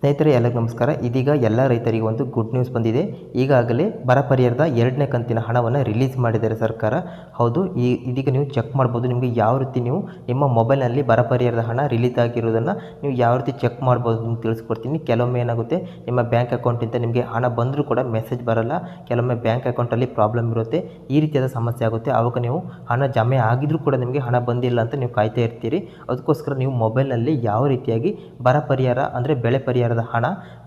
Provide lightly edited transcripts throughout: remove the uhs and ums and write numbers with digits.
ಸ್ನೇಹಿತರೆ ಎಲ್ಲರಿಗೂ ನಮಸ್ಕಾರ. ಇದೀಗ ಎಲ್ಲ ರೈತರಿಗೆ ಒಂದು ಗುಡ್ ನ್ಯೂಸ್ ಬಂದಿದೆ. ಈಗಾಗಲೇ ಬರ ಪರಿಹಾರದ 2ನೇ ಕಂತಿನ ಹಣವನ್ನು ರಿಲೀಸ್ ಮಾಡಿದ್ದಾರೆ ಸರ್ಕಾರ. ಹೌದು, ಇದೀಗ ನೀವು ಚೆಕ್ ಮಾಡ್ಬೋದು. ನಿಮಗೆ ಯಾವ ರೀತಿ ನೀವು ನಿಮ್ಮ ಮೊಬೈಲ್ನಲ್ಲಿ ಬರ ಪರಿಹಾರದ ಹಣ ರಿಲೀಸ್ ಆಗಿರೋದನ್ನು ನೀವು ಯಾವ ರೀತಿ ಚೆಕ್ ಮಾಡ್ಬೋದು ಅಂತ ತಿಳಿಸ್ಕೊಡ್ತೀನಿ. ಕೆಲವೊಮ್ಮೆ ಏನಾಗುತ್ತೆ, ನಿಮ್ಮ ಬ್ಯಾಂಕ್ ಅಕೌಂಟಿಂದ ನಿಮಗೆ ಹಣ ಬಂದರೂ ಕೂಡ ಮೆಸೇಜ್ ಬರಲ್ಲ. ಕೆಲವೊಮ್ಮೆ ಬ್ಯಾಂಕ್ ಅಕೌಂಟಲ್ಲಿ ಪ್ರಾಬ್ಲಮ್ ಇರುತ್ತೆ. ಈ ರೀತಿಯಾದ ಸಮಸ್ಯೆ ಆಗುತ್ತೆ. ಆವಾಗ ನೀವು ಹಣ ಜಮೆ ಆಗಿದ್ರೂ ಕೂಡ ನಿಮಗೆ ಹಣ ಬಂದಿಲ್ಲ ಅಂತ ನೀವು ಕಾಯ್ತಾ ಇರ್ತೀರಿ. ಅದಕ್ಕೋಸ್ಕರ ನೀವು ಮೊಬೈಲ್ನಲ್ಲಿ ಯಾವ ರೀತಿಯಾಗಿ ಬರ ಪರಿಹಾರ ಅಂದರೆ ಬೆಳೆ ಪರಿಹಾರದ ಹಣ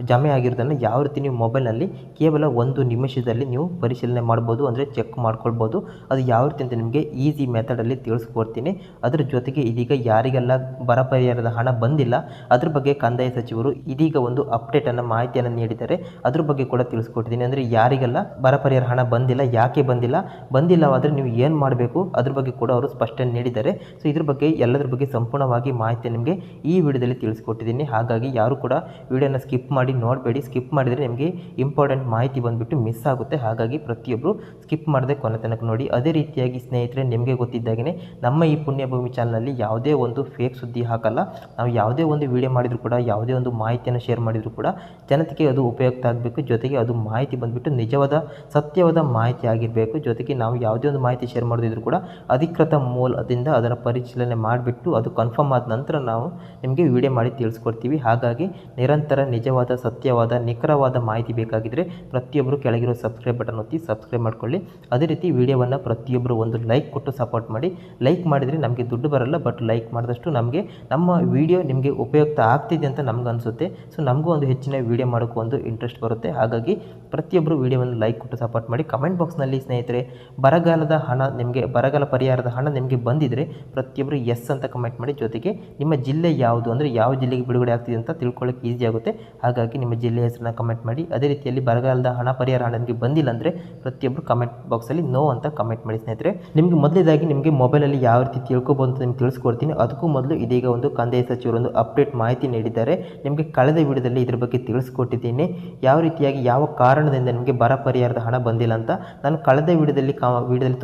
ಜಮೆ ಆಗಿರೋದನ್ನು ಯಾವ ರೀತಿ ನೀವು ಮೊಬೈಲ್ನಲ್ಲಿ ಕೇವಲ 1 ನಿಮಿಷದಲ್ಲಿ ನೀವು ಪರಿಶೀಲನೆ ಮಾಡ್ಬೋದು, ಅಂದರೆ ಚೆಕ್ ಮಾಡ್ಕೊಳ್ಬೋದು. ಅದು ಯಾವ ರೀತಿ ಅಂತ ನಿಮಗೆ ಈಸಿ ಮೆಥಡಲ್ಲಿ ತಿಳಿಸ್ಕೊಡ್ತೀನಿ. ಅದರ ಜೊತೆಗೆ ಇದೀಗ ಯಾರಿಗೆಲ್ಲ ಬರ ಪರಿಹಾರದ ಹಣ ಬಂದಿಲ್ಲ ಅದ್ರ ಬಗ್ಗೆ ಕಂದಾಯ ಸಚಿವರು ಇದೀಗ ಒಂದು ಅಪ್ಡೇಟನ್ನು ಮಾಹಿತಿಯನ್ನು ನೀಡಿದ್ದಾರೆ. ಅದ್ರ ಬಗ್ಗೆ ಕೂಡ ತಿಳಿಸ್ಕೊಟ್ಟಿದ್ದೀನಿ. ಅಂದರೆ ಯಾರಿಗೆಲ್ಲ ಬರ ಪರಿಹಾರ ಹಣ ಬಂದಿಲ್ಲ, ಯಾಕೆ ಬಂದಿಲ್ಲವಾದರೆ ನೀವು ಏನು ಮಾಡಬೇಕು ಅದ್ರ ಬಗ್ಗೆ ಕೂಡ ಅವರು ಸ್ಪಷ್ಟನೆ ನೀಡಿದ್ದಾರೆ. ಸೊ ಇದ್ರ ಬಗ್ಗೆ ಎಲ್ಲದ್ರ ಬಗ್ಗೆ ಸಂಪೂರ್ಣವಾಗಿ ಮಾಹಿತಿ ನಿಮಗೆ ಈ ವಿಡಿಯೋದಲ್ಲಿ ತಿಳಿಸ್ಕೊಟ್ಟಿದ್ದೀನಿ. ಹಾಗಾಗಿ ಯಾರು ಕೂಡ ವಿಡಿಯೋನ ಸ್ಕಿಪ್ ಮಾಡಿ ನೋಡಬೇಡಿ. ಸ್ಕಿಪ್ ಮಾಡಿದರೆ ನಿಮಗೆ ಇಂಪಾರ್ಟೆಂಟ್ ಮಾಹಿತಿ ಬಂದುಬಿಟ್ಟು ಮಿಸ್ ಆಗುತ್ತೆ. ಹಾಗಾಗಿ ಪ್ರತಿಯೊಬ್ಬರು ಸ್ಕಿಪ್ ಮಾಡದೆ ಕೊನೆ ತನಕ ನೋಡಿ. ಅದೇ ರೀತಿಯಾಗಿ ಸ್ನೇಹಿತರೆ, ನಿಮಗೆ ಗೊತ್ತಿದ್ದಾಗೇ ನಮ್ಮ ಈ ಪುಣ್ಯಭೂಮಿ ಚಾನಲಲ್ಲಿ ಯಾವುದೇ ಒಂದು ಫೇಕ್ ಸುದ್ದಿ ಹಾಕಲ್ಲ. ನಾವು ಯಾವುದೇ ಒಂದು ವಿಡಿಯೋ ಮಾಡಿದರೂ ಕೂಡ, ಯಾವುದೇ ಒಂದು ಮಾಹಿತಿಯನ್ನು ಶೇರ್ ಮಾಡಿದರೂ ಕೂಡ ಜನತೆಗೆ ಅದು ಉಪಯುಕ್ತ ಆಗಬೇಕು. ಜೊತೆಗೆ ಅದು ಮಾಹಿತಿ ಬಂದುಬಿಟ್ಟು ನಿಜವಾದ ಸತ್ಯವಾದ ಮಾಹಿತಿ ಆಗಿರಬೇಕು. ಜೊತೆಗೆ ನಾವು ಯಾವುದೇ ಒಂದು ಮಾಹಿತಿ ಶೇರ್ ಮಾಡೋದಿದ್ರು ಕೂಡ ಅಧಿಕೃತ ಮೂಲದಿಂದ ಅದನ್ನು ಪರಿಶೀಲನೆ ಮಾಡಿಬಿಟ್ಟು ಅದು ಕನ್ಫರ್ಮ್ ಆದ ನಂತರ ನಾವು ನಿಮಗೆ ವಿಡಿಯೋ ಮಾಡಿ ತಿಳಿಸ್ಕೊಡ್ತೀವಿ. ಹಾಗಾಗಿ ನಿರಂತರ ನಿಜವಾದ ಸತ್ಯವಾದ ನಿಖರವಾದ ಮಾಹಿತಿ ಬೇಕಾಗಿದ್ದರೆ ಪ್ರತಿಯೊಬ್ಬರು ಕೆಳಗಿರೋ ಸಬ್ಸ್ಕ್ರೈಬ್ ಬಟನ್ ಒತ್ತಿ ಸಬ್ಸ್ಕ್ರೈಬ್ ಮಾಡ್ಕೊಳ್ಳಿ. ಅದೇ ರೀತಿ ವಿಡಿಯೋವನ್ನು ಪ್ರತಿಯೊಬ್ಬರು ಒಂದು ಲೈಕ್ ಕೊಟ್ಟು ಸಪೋರ್ಟ್ ಮಾಡಿ. ಲೈಕ್ ಮಾಡಿದರೆ ನಮಗೆ ದುಡ್ಡು ಬರಲ್ಲ, ಬಟ್ ಲೈಕ್ ಮಾಡಿದಷ್ಟು ನಮಗೆ ನಮ್ಮ ವಿಡಿಯೋ ನಿಮಗೆ ಉಪಯುಕ್ತ ಆಗ್ತಿದೆ ಅಂತ ನಮ್ಗೆ ಅನಿಸುತ್ತೆ. ಸೊ ನಮಗೂ ಒಂದು ಹೆಚ್ಚಿನ ವಿಡಿಯೋ ಮಾಡೋಕ್ಕೂ ಒಂದು ಇಂಟ್ರೆಸ್ಟ್ ಬರುತ್ತೆ. ಹಾಗಾಗಿ ಪ್ರತಿಯೊಬ್ಬರು ವಿಡಿಯೋವನ್ನು ಲೈಕ್ ಕೊಟ್ಟು ಸಪೋರ್ಟ್ ಮಾಡಿ. ಕಮೆಂಟ್ ಬಾಕ್ಸ್ನಲ್ಲಿ ಸ್ನೇಹಿತರೆ, ಬರಗಾಲದ ಹಣ ನಿಮಗೆ, ಬರಗಾಲ ಪರಿಹಾರದ ಹಣ ನಿಮಗೆ ಬಂದಿದ್ದರೆ ಪ್ರತಿಯೊಬ್ಬರು ಎಸ್ ಅಂತ ಕಮೆಂಟ್ ಮಾಡಿ. ಜೊತೆಗೆ ನಿಮ್ಮ ಜಿಲ್ಲೆ ಯಾವುದು, ಅಂದರೆ ಯಾವ ಜಿಲ್ಲೆಗೆ ಬಿಡುಗಡೆ ಆಗ್ತಿದೆ ಅಂತ ತಿಳ್ಕೊಳ್ಳೋಕೆ ಈಸಿ ಆಗುತ್ತೆ. ಹಾಗಾಗಿ ನಿಮ್ಮ ಜಿಲ್ಲೆ ಹೆಸರನ್ನ ಕಮೆಂಟ್ ಮಾಡಿ. ಅದೇ ರೀತಿಯಲ್ಲಿ ಬರಗಾಲದ ಹಣ ಪರಿಹಾರ ಹಣ ನಿಮಗೆ ಬಂದಿಲ್ಲ ಅಂದರೆ ಪ್ರತಿಯೊಬ್ಬರು ಕಮೆಂಟ್ ಬಾಕ್ಸಲ್ಲಿ ನೋ ಅಂತ ಕಮೆಂಟ್ ಮಾಡಿ. ಸ್ನೇಹಿತರೆ, ನಿಮಗೆ ಮೊದಲೇದಾಗಿ ನಿಮಗೆ ಮೊಬೈಲಲ್ಲಿ ಯಾವ ರೀತಿ ತಿಳ್ಕೊಬೋದು ಅಂತ ನಿಮ್ಗೆ ತಿಳಿಸ್ಕೊಡ್ತೀನಿ. ಅದಕ್ಕೂ ಮೊದಲು ಇದೀಗ ಒಂದು ಕಂದಾಯ ಸಚಿವರು ಒಂದು ಅಪ್ಡೇಟ್ ಮಾಹಿತಿ ನೀಡಿದ್ದಾರೆ. ನಿಮಗೆ ಕಳೆದ ವಿಡಿಯೋದಲ್ಲಿ ಇದ್ರ ಬಗ್ಗೆ ತಿಳಿಸ್ಕೊಟ್ಟಿದ್ದೀನಿ, ಯಾವ ರೀತಿಯಾಗಿ ಯಾವ ಕಾರಣದಿಂದ ನಿಮಗೆ ಬರ ಪರಿಹಾರದ ಹಣ ಬಂದಿಲ್ಲ ಅಂತ. ನಾನು ಕಳೆದ ವಿಡಿಯೋದಲ್ಲಿ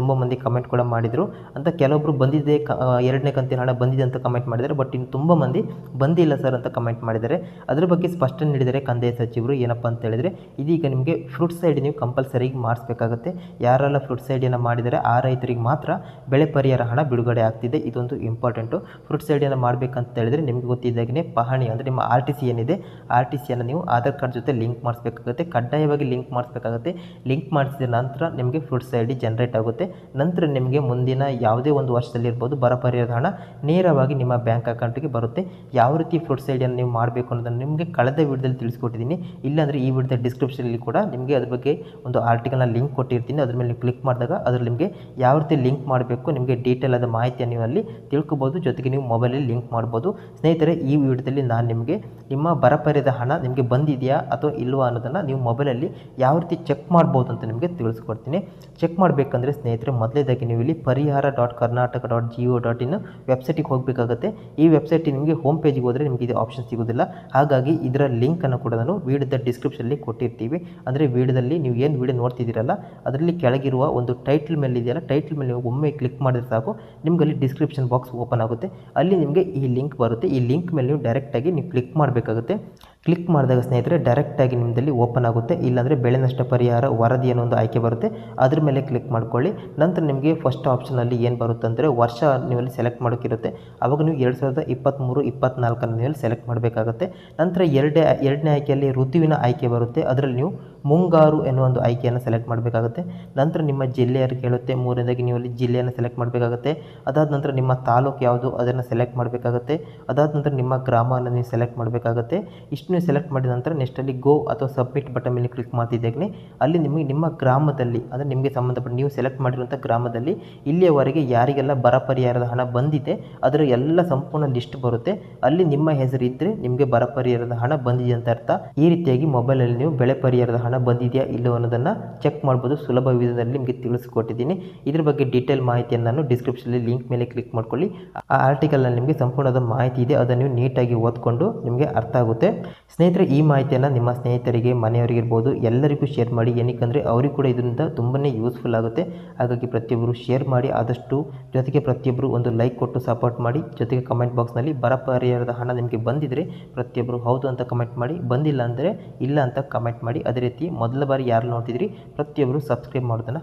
ತುಂಬ ಮಂದಿ ಕಮೆಂಟ್ ಕೂಡ ಮಾಡಿದರು ಅಂತ. ಕೆಲವೊಬ್ಬರು ಬಂದಿದೆ, 2ನೇ ಕಂತಿನ ಹಣ ಬಂದಿದೆ ಅಂತ ಕಮೆಂಟ್ ಮಾಡಿದ್ದಾರೆ. ಬಟ್ ಇನ್ನು ತುಂಬ ಮಂದಿ ಬಂದಿಲ್ಲ ಸರ್ ಅಂತ ಕಮೆಂಟ್ ಮಾಡಿದ್ದಾರೆ. ಅದ್ರ ಬಗ್ಗೆ ಸ್ಪಷ್ಟನೆ ನೀಡಿದರೆ ಕಂದಾಯ ಸಚಿವರು. ಏನಪ್ಪ ಅಂತ ಹೇಳಿದರೆ, ಇದೀಗ ನಿಮಗೆ ಫ್ರೂಟ್ಸ್ ಐಡಿ ನೀವು ಕಂಪಲ್ಸರಿಗೆ ಮಾಡಿಸ್ಬೇಕಾಗುತ್ತೆ. ಯಾರೆಲ್ಲ ಫ್ರೂಟ್ಸ್ ಐಡಿಯನ್ನು ಮಾಡಿದರೆ ಆ ರೈತರಿಗೆ ಮಾತ್ರ ಬೆಳೆ ಪರಿಹಾರ ಹಣ ಬಿಡುಗಡೆ ಆಗ್ತಿದೆ. ಇದೊಂದು ಇಂಪಾರ್ಟೆಂಟು. ಫ್ರೂಟ್ಸ್ ಐಡಿಯನ್ನು ಮಾಡಬೇಕಂತ ಹೇಳಿದರೆ ನಿಮಗೆ ಗೊತ್ತಿದ್ದಾಗೇ ಪಹಣಿ ಅಂದರೆ ನಿಮ್ಮ RTC ಏನಿದೆ, RTCಯನ್ನು ನೀವು ಆಧಾರ್ ಕಾರ್ಡ್ ಜೊತೆ ಲಿಂಕ್ ಮಾಡಿಸ್ಬೇಕಾಗುತ್ತೆ. ಕಡ್ಡಾಯವಾಗಿ ಲಿಂಕ್ ಮಾಡಿಸ್ಬೇಕಾಗುತ್ತೆ. ಲಿಂಕ್ ಮಾಡಿಸಿದ ನಂತರ ನಿಮಗೆ ಫ್ರೂಟ್ಸ್ ಐಡಿ ಜನರೇಟ್ ಆಗುತ್ತೆ. ನಂತರ ನಿಮಗೆ ಮುಂದಿನ ಯಾವುದೇ ಒಂದು ವರ್ಷದಲ್ಲಿರ್ಬೋದು ಬರ ಪರಿಹಾರದ ಹಣ ನೇರವಾಗಿ ನಿಮ್ಮ ಬ್ಯಾಂಕ್ ಅಕೌಂಟಿಗೆ ಬರುತ್ತೆ. ಯಾವ ರೀತಿ ಫ್ರೂಟ್ಸ್ ಐಡಿಯನ್ನು ನೀವು ಮಾಡಬೇಕು ಅನ್ನೋದನ್ನು ನಿಮಗೆ ಕಳೆದ ವಿಡಿಯೋದಲ್ಲಿ ತಿಳಿಸ್ಕೊಟ್ಟಿದ್ದೀನಿ. ಇಲ್ಲಾಂದರೆ ಈ ವಿಡಿಯೋದ ಡಿಸ್ಕ್ರಿಪ್ಷನಲ್ಲಿ ಕೂಡ ನಿಮಗೆ ಅದ್ರ ಬಗ್ಗೆ ಒಂದು ಆರ್ಟಿಕಲ್ನ ಲಿಂಕ್ ಕೊಟ್ಟಿರ್ತೀನಿ. ಅದ್ರ ಮೇಲೆ ನೀವು ಕ್ಲಿಕ್ ಮಾಡಿದಾಗ ಅದರಲ್ಲಿ ನಿಮಗೆ ಯಾವ ರೀತಿ ಲಿಂಕ್ ಮಾಡಬೇಕು ನಿಮಗೆ ಡೀಟೇಲ್ ಆದ ಮಾಹಿತಿಯನ್ನು ನೀವು ಅಲ್ಲಿ ತಿಳ್ಕೊಬೋದು. ಜೊತೆಗೆ ನೀವು ಮೊಬೈಲಲ್ಲಿ ಲಿಂಕ್ ಮಾಡ್ಬೋದು. ಸ್ನೇಹಿತರೆ, ಈ ವಿಡಿಯೋದಲ್ಲಿ ನಾನು ನಿಮಗೆ ನಿಮ್ಮ ಬರ ಪರಿಹಾರದ ಹಣ ನಿಮಗೆ ಬಂದಿದೆಯಾ ಅಥವಾ ಇಲ್ವಾ ಅನ್ನೋದನ್ನು ನೀವು ಮೊಬೈಲಲ್ಲಿ ಯಾವ ರೀತಿ ಚೆಕ್ ಮಾಡ್ಬೋದು ಅಂತ ನಿಮಗೆ ತಿಳಿಸ್ಕೊಡ್ತೀನಿ. ಚೆಕ್ ಮಾಡಬೇಕಂದ್ರೆ ಸ್ನೇಹಿತರೆ, ಮೊದಲೇದಾಗಿ ನೀವು ಇಲ್ಲಿ ಪರಿಹಾರ.karnataka.go.in ವೆಬ್ಸೈಟಿಗೆ ಹೋಗಬೇಕಾಗುತ್ತೆ. ಈ ವೆಬ್ಸೈಟ್ ನಿಮಗೆ ಹೋಮ್ ಪೇಜಿಗೆ ಹೋದರೆ ನಿಮಗೆ ಇದು ಆಪ್ಷನ್ ಸಿಗೋದಿಲ್ಲ. ಹಾಗಾಗಿ ಇದರ ಲಿಂಕನ್ನು ಕೂಡ ನಾನು ವಿಡಿಯೋದ ಡಿಸ್ಕ್ರಿಪ್ಷನಲ್ಲಿ ಕೊಟ್ಟಿರ್ತೀವಿ. ಅಂದರೆ ವಿಡಿಯೋದಲ್ಲಿ ನೀವು ಏನು ವಿಡಿಯೋ ನೋಡ್ತಿದ್ದೀರಲ್ಲ ಅದರಲ್ಲಿ ಕೆಳಗಿರುವ ಒಂದು ಟೈಟಲ್ ಮೇಲೆ ಇದೆಯಲ್ಲ, ಟೈಟಲ್ ಮೇಲೆ ನೀವು ಒಮ್ಮೆ ಕ್ಲಿಕ್ ಮಾಡಿದ್ರೆ ಸಾಕು, ನಿಮ್ಗೆ ಅಲ್ಲಿ ಡಿಸ್ಕ್ರಿಪ್ಷನ್ ಬಾಕ್ಸ್ ಓಪನ್ ಆಗುತ್ತೆ. ಅಲ್ಲಿ ನಿಮಗೆ ಈ ಲಿಂಕ್ ಬರುತ್ತೆ. ಈ ಲಿಂಕ್ ಮೇಲೆ ನೀವು ಡೈರೆಕ್ಟಾಗಿ ನೀವು ಕ್ಲಿಕ್ ಮಾಡಬೇಕಾಗುತ್ತೆ. ಕ್ಲಿಕ್ ಮಾಡಿದಾಗ ಸ್ನೇಹಿತರೆ ಡೈರೆಕ್ಟಾಗಿ ನಿಮ್ಮದಲ್ಲಿ ಓಪನ್ ಆಗುತ್ತೆ. ಇಲ್ಲಾಂದರೆ ಬೆಳೆ ನಷ್ಟ ಪರಿಹಾರ ವರದಿ ಅನ್ನೋ ಒಂದು ಆಯ್ಕೆ ಬರುತ್ತೆ. ಅದ್ರ ಮೇಲೆ ಕ್ಲಿಕ್ ಮಾಡ್ಕೊಳ್ಳಿ. ನಂತರ ನಿಮಗೆ ಫಸ್ಟ್ ಆಪ್ಷನಲ್ಲಿ ಏನು ಬರುತ್ತೆ ಅಂದರೆ ವರ್ಷ ನೀವಲ್ಲಿ ಸೆಲೆಕ್ಟ್ ಮಾಡೋಕ್ಕಿರುತ್ತೆ. ಆವಾಗ ನೀವು 2023-24 ನೀವಲ್ಲಿ ಸೆಲೆಕ್ಟ್ ಮಾಡಬೇಕಾಗುತ್ತೆ. ನಂತರ ಎರಡನೇ ಆಯ್ಕೆಯಲ್ಲಿ ಋತುವಿನ ಆಯ್ಕೆ ಬರುತ್ತೆ. ಅದರಲ್ಲಿ ನೀವು ಮುಂಗಾರು ಎನ್ನುವ ಒಂದು ಆಯ್ಕೆಯನ್ನು ಸೆಲೆಕ್ಟ್ ಮಾಡಬೇಕಾಗುತ್ತೆ. ನಂತರ ನಿಮ್ಮ ಜಿಲ್ಲೆಯನ್ನು ಕೇಳುತ್ತೆ. ಮೂರನೇದಾಗಿ ನೀವು ಅಲ್ಲಿ ಜಿಲ್ಲೆಯನ್ನು ಸೆಲೆಕ್ಟ್ ಮಾಡಬೇಕಾಗುತ್ತೆ. ಅದಾದ ನಂತರ ನಿಮ್ಮ ತಾಲೂಕು ಯಾವುದು ಅದನ್ನು ಸೆಲೆಕ್ಟ್ ಮಾಡಬೇಕಾಗುತ್ತೆ. ಅದಾದ ನಂತರ ನಿಮ್ಮ ಗ್ರಾಮವನ್ನು ನೀವು ಸೆಲೆಕ್ಟ್ ಮಾಡಬೇಕಾಗುತ್ತೆ. ಇಷ್ಟು ನೀವು ಸೆಲೆಕ್ಟ್ ಮಾಡಿದ ನಂತರ ನೆಕ್ಸ್ಟಲ್ಲಿ ಗೋ ಅಥವಾ ಸಬ್ಮಿಟ್ ಬಟನ್ ಮೇಲೆ ಕ್ಲಿಕ್ ಮಾಡ್ತಿದ್ದಾಗಲೇ ಅಲ್ಲಿ ನಿಮಗೆ ನಿಮ್ಮ ಗ್ರಾಮದಲ್ಲಿ, ಅಂದರೆ ನಿಮಗೆ ಸಂಬಂಧಪಟ್ಟ ನೀವು ಸೆಲೆಕ್ಟ್ ಮಾಡಿರುವಂಥ ಗ್ರಾಮದಲ್ಲಿ ಇಲ್ಲಿಯವರೆಗೆ ಯಾರಿಗೆಲ್ಲ ಬರ ಪರಿಹಾರದ ಹಣ ಬಂದಿದೆ ಅದರ ಎಲ್ಲ ಸಂಪೂರ್ಣ ಲಿಸ್ಟ್ ಬರುತ್ತೆ. ಅಲ್ಲಿ ನಿಮ್ಮ ಹೆಸರು ಇದ್ದರೆ ನಿಮಗೆ ಬರ ಪರಿಹಾರದ ಹಣ ಬಂದಿದೆ ಅಂತ ಅರ್ಥ. ಈ ರೀತಿಯಾಗಿ ಮೊಬೈಲಲ್ಲಿ ನೀವು ಬೆಳೆ ಪರಿಹಾರದ ಹಣ ಹಣ ಬಂದಿದೆಯಾ ಇಲ್ಲೋ ಅನ್ನೋದನ್ನು ಚೆಕ್ ಮಾಡ್ಬೋದು. ಸುಲಭ ವಿಧಾನದಲ್ಲಿ ನಿಮಗೆ ತಿಳಿಸ್ಕೊಟ್ಟಿದ್ದೀನಿ. ಇದ್ರ ಬಗ್ಗೆ ಡೀಟೇಲ್ ಮಾಹಿತಿಯನ್ನು ನಾನು ಡಿಸ್ಕ್ರಿಪ್ಷನಲ್ಲಿ ಲಿಂಕ್ ಮೇಲೆ ಕ್ಲಿಕ್ ಮಾಡ್ಕೊಳ್ಳಿ. ಆ ಆರ್ಟಿಕಲ್ನಲ್ಲಿ ನಿಮಗೆ ಸಂಪೂರ್ಣವಾದ ಮಾಹಿತಿ ಇದೆ, ಅದನ್ನು ನೀವು ನೀಟಾಗಿ ಓದ್ಕೊಂಡು ನಿಮಗೆ ಅರ್ಥ ಆಗುತ್ತೆ. ಸ್ನೇಹಿತರೆ, ಈ ಮಾಹಿತಿಯನ್ನು ನಿಮ್ಮ ಸ್ನೇಹಿತರಿಗೆ, ಮನೆಯವರಿಗಿರ್ಬೋದು ಎಲ್ಲರಿಗೂ ಶೇರ್ ಮಾಡಿ. ಏನಕ್ಕೆ ಅವ್ರಿಗೆ ಕೂಡ ಇದರಿಂದ ತುಂಬಾ ಯೂಸ್ಫುಲ್ ಆಗುತ್ತೆ. ಹಾಗಾಗಿ ಪ್ರತಿಯೊಬ್ಬರು ಶೇರ್ ಮಾಡಿ ಆದಷ್ಟು. ಜೊತೆಗೆ ಪ್ರತಿಯೊಬ್ಬರು ಒಂದು ಲೈಕ್ ಕೊಟ್ಟು ಸಪೋರ್ಟ್ ಮಾಡಿ. ಜೊತೆಗೆ ಕಮೆಂಟ್ ಬಾಕ್ಸ್ನಲ್ಲಿ ಬರ ಪರಿಹಾರದ ಹಣ ನಿಮಗೆ ಬಂದಿದ್ದರೆ ಪ್ರತಿಯೊಬ್ಬರು ಹೌದು ಅಂತ ಕಮೆಂಟ್ ಮಾಡಿ, ಬಂದಿಲ್ಲ ಅಂದರೆ ಇಲ್ಲ ಅಂತ ಕಮೆಂಟ್ ಮಾಡಿ. ಅದೇ ರೀತಿ ಮೊದಲ ಬಾರಿ ಯಾರು ನೋಡ್ತಿದ್ರಿ ಪ್ರತಿಯೊಬ್ಬರು ಸಬ್ಸ್ಕ್ರೈಬ್ ಮಾಡೋದನ್ನು